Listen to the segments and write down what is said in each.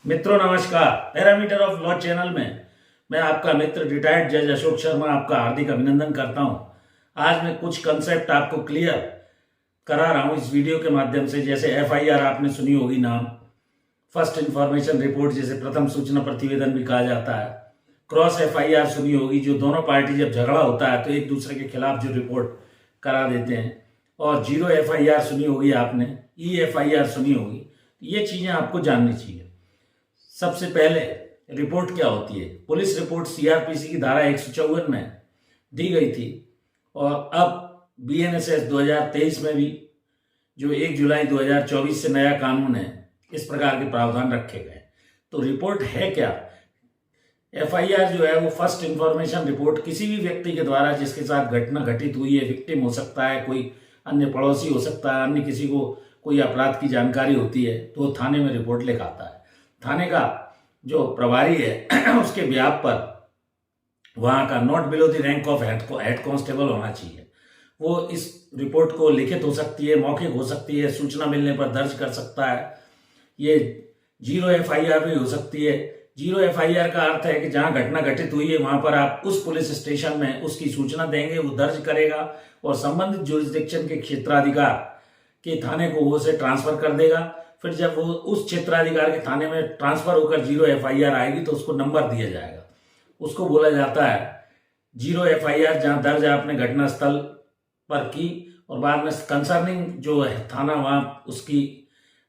मित्रों नमस्कार। Parameter of law channel में मैं आपका मित्र रिटायर्ड जज अशोक शर्मा आपका हार्दिक अभिनंदन करता हूं। आज मैं कुछ कंसेप्ट आपको क्लियर करा रहा हूं इस वीडियो के माध्यम से। जैसे एफआईआर आपने सुनी होगी नाम, फर्स्ट इंफॉर्मेशन रिपोर्ट जिसे प्रथम सूचना प्रतिवेदन भी कहा जाता है। क्रॉस एफआईआर सुनी होगी, जो दोनों पार्टी जब झगड़ा होता है तो एक दूसरे के खिलाफ जो रिपोर्ट करा देते हैं। और जीरो एफआईआर सुनी होगी आपने, ई एफआईआर सुनी होगी। ये चीजें आपको जाननी चाहिए। सबसे पहले रिपोर्ट क्या होती है। पुलिस रिपोर्ट सीआरपीसी की धारा 154 में दी गई थी और अब बीएनएसएस 2023 में भी जो 1 जुलाई 2024 से नया कानून है, इस प्रकार के प्रावधान रखे गए। तो रिपोर्ट है क्या? एफआईआर जो है वो फर्स्ट इंफॉर्मेशन रिपोर्ट किसी भी व्यक्ति के द्वारा जिसके साथ घटना घटित हुई है, विक्टिम हो सकता है, कोई अन्य पड़ोसी हो सकता है, अन्य किसी को कोई अपराध की जानकारी होती है तो वो थाने में रिपोर्ट लिखाता है। थाने का जो प्रभारी है उसके ब्याह पर वहां का not below the rank of head constable होना चाहिए। वो इस रिपोर्ट को लिखित हो सकती है, मौखिक हो सकती है, सूचना मिलने पर दर्ज कर सकता है। ये जीरो एफआईआर भी हो सकती है। जीरो एफआईआर का अर्थ है कि जहां घटना घटित हुई है वहां पर आप उस पुलिस स्टेशन में उसकी सूचना देंगे, वो दर्ज करेगा और संबंधित जुरिस्डिक्शन के क्षेत्राधिकार के थाने को वो उसे ट्रांसफर कर देगा। फिर जब वो उस क्षेत्राधिकार के थाने में ट्रांसफर होकर जीरो एफआईआर आएगी तो उसको नंबर दिया जाएगा। उसको बोला जाता है जीरो एफआईआर, जहां दर्ज आपने घटना स्थल पर की और बाद में कंसर्निंग जो है थाना वहां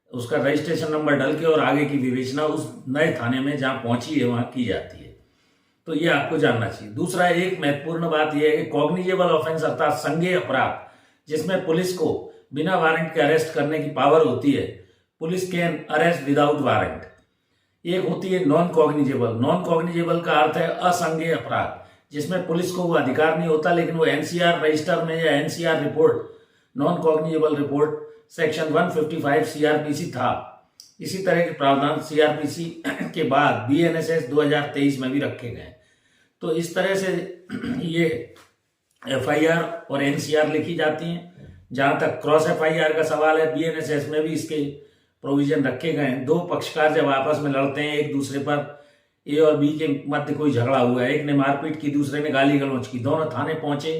उसका रजिस्ट्रेशन नंबर डल के और आगे की विवेचना उस नए थाने में जहां पहुंची है वहां की जाती है। तो ये आपको जानना चाहिए। दूसरा एक महत्वपूर्ण बात यह है कि कॉग्निजेबल ऑफेंस अर्थात संज्ञेय अपराध, जिसमें पुलिस को बिना वारंट के अरेस्ट करने की पावर होती है। Police can arrest without warrant. एक होती है नॉन कॉग्निजेबल। नॉन कॉग्निजेबल का अर्थ है असंज्ञेय अपराध, जिसमें पुलिस को वो अधिकार नहीं होता, लेकिन वो एनसीआर रजिस्टर में या NCR report, non cognizable report section 155 CrPC था। इसी तरह के प्रावधान सीआरपीसी के बाद बीएनएसएस 2023 में भी रखे गए। तो इस तरह से ये एफआईआर और एनसीआर लिखी जाती हैं। जहां तक क्रॉस एफआईआर का सवाल है, बीएनएसएस में भी इसके प्रोविजन रखे गए हैं। दो पक्षकार जब आपस में लड़ते हैं, एक दूसरे पर ए और बी के मध्य कोई झगड़ा हुआ है, एक ने मारपीट की, दूसरे ने गाली गलौज की, दोनों थाने पहुंचे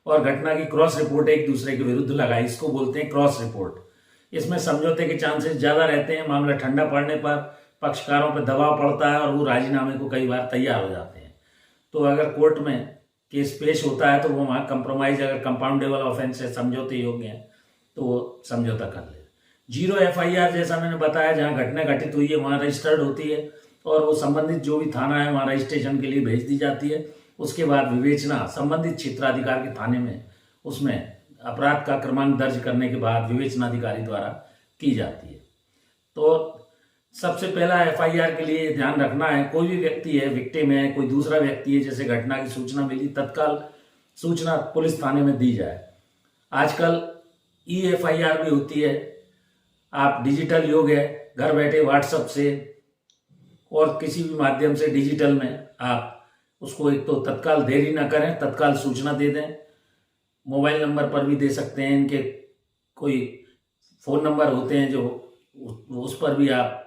और घटना की क्रॉस रिपोर्ट एक दूसरे के विरुद्ध लगाई, इसको बोलते हैं क्रॉस रिपोर्ट। इसमें समझौते के चांसेस ज्यादा रहते हैं। मामला ठंडा पड़ने पर पक्षकारों पर दबाव पड़ता है और वो राजीनामे को कई बार तैयार हो जाते हैं। तो अगर कोर्ट में केस पेश होता है तो वो वहां कंप्रोमाइज, अगर कंपाउंडेबल ऑफेंस है, समझौते योग्य है, तो वो समझौता कर ले। जीरो एफआईआर जैसा मैंने बताया, जहां घटना घटित हुई है वहां रजिस्टर्ड होती है और वो संबंधित जो भी थाना है वहां रजिस्ट्रेशन के लिए भेज दी जाती है। उसके बाद विवेचना संबंधित क्षेत्राधिकार के थाने में उसमें अपराध का क्रमांक दर्ज करने के बाद विवेचनाधिकारी द्वारा की जाती है। तो सबसे पहला एफआईआर के लिए ध्यान रखना है, कोई भी व्यक्ति है, विक्टिम है, कोई दूसरा व्यक्ति है, जैसे घटना की सूचना मिली, तत्काल सूचना पुलिस थाने में दी जाए। आजकल ई एफआईआर भी होती है। आप डिजिटल युग है, घर बैठे व्हाट्सएप से और किसी भी माध्यम से डिजिटल में आप उसको एक तो तत्काल देरी ना करें, तत्काल सूचना दे दें। मोबाइल नंबर पर भी दे सकते हैं, इनके कोई फोन नंबर होते हैं जो उस पर भी आप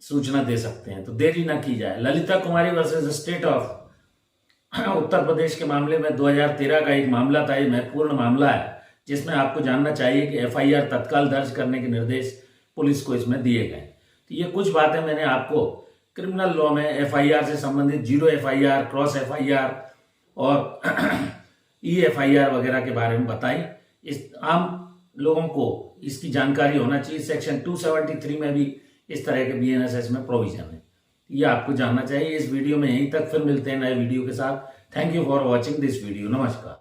सूचना दे सकते हैं। तो देरी ना की जाए। ललिता कुमारी versus state of Uttar Pradesh के मामले में 2013 का एक मामला था। ये महत्वपूर्ण मामला है जिसमें आपको जानना चाहिए कि एफआईआर तत्काल दर्ज करने के निर्देश पुलिस को इसमें दिए गए। तो ये कुछ बातें मैंने आपको क्रिमिनल लॉ में एफआईआर से संबंधित जीरो एफआईआर, क्रॉस एफआईआर और ई एफआईआर वगैरह के बारे में बताई। इस आम लोगों को इसकी जानकारी होना चाहिए। सेक्शन 273 में भी इस तरह के बीएनएसएस में प्रोविजन है, ये आपको जानना चाहिए। इस वीडियो में यहीं तक, फिर मिलते हैं नए वीडियो के साथ। Thank you for watching this video. नमस्कार।